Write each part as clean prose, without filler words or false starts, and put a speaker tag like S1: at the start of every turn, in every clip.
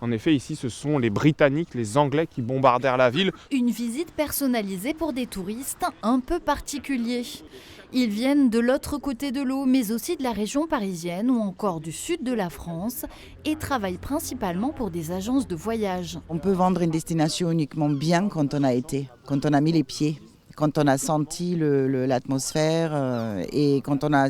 S1: En effet, ici, ce sont les Britanniques, les Anglais qui bombardèrent la ville.
S2: Une visite personnalisée pour des touristes un peu particuliers. Ils viennent de l'autre côté de l'eau, mais aussi de la région parisienne ou encore du sud de la France et travaillent principalement pour des agences de voyage.
S3: On peut vendre une destination uniquement bien quand on a été, quand on a mis les pieds, quand on a senti l'atmosphère et quand on a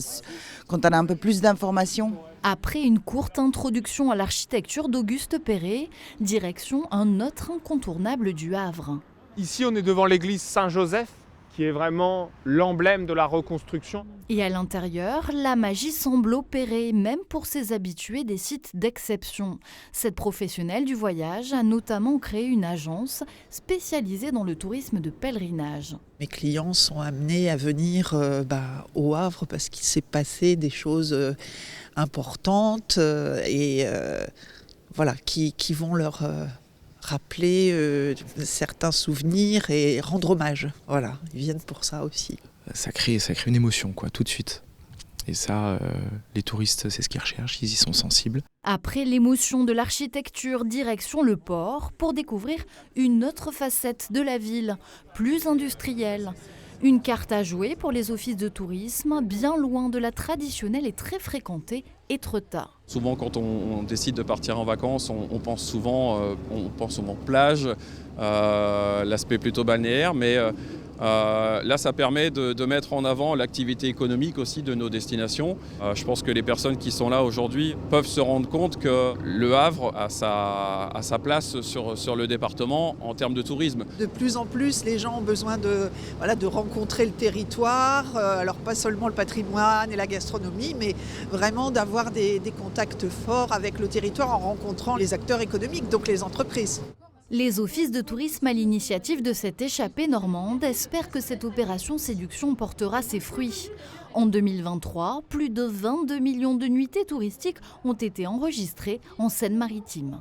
S3: un peu plus d'informations.
S2: Après une courte introduction à l'architecture d'Auguste Perret, direction un autre incontournable du Havre.
S1: Ici, on est devant l'église Saint-Joseph, qui est vraiment l'emblème de la reconstruction.
S2: Et à l'intérieur, la magie semble opérer, même pour ses habitués des sites d'exception. Cette professionnelle du voyage a notamment créé une agence spécialisée dans le tourisme de pèlerinage.
S4: Mes clients sont amenés à venir au Havre parce qu'il s'est passé des choses importantes qui vont leur rappeler certains souvenirs et rendre hommage. Voilà, ils viennent pour ça aussi.
S5: Ça crée une émotion, quoi, tout de suite. Et ça, les touristes, c'est ce qu'ils recherchent, ils y sont sensibles.
S2: Après l'émotion de l'architecture, direction le port pour découvrir une autre facette de la ville, plus industrielle. Une carte à jouer pour les offices de tourisme, bien loin de la traditionnelle et très fréquentée Étretat.
S6: Souvent, quand on décide de partir en vacances, on pense souvent plage, l'aspect plutôt balnéaire, mais là, ça permet de mettre en avant l'activité économique aussi de nos destinations. Je pense que les personnes qui sont là aujourd'hui peuvent se rendre compte que le Havre a sa place sur le département en termes de tourisme.
S4: De plus en plus, les gens ont besoin de rencontrer le territoire, alors pas seulement le patrimoine et la gastronomie, mais vraiment d'avoir des contacts forts avec le territoire en rencontrant les acteurs économiques, donc les entreprises.
S2: Les offices de tourisme à l'initiative de cette échappée normande espèrent que cette opération séduction portera ses fruits. En 2023, plus de 22 millions de nuitées touristiques ont été enregistrées en Seine-Maritime.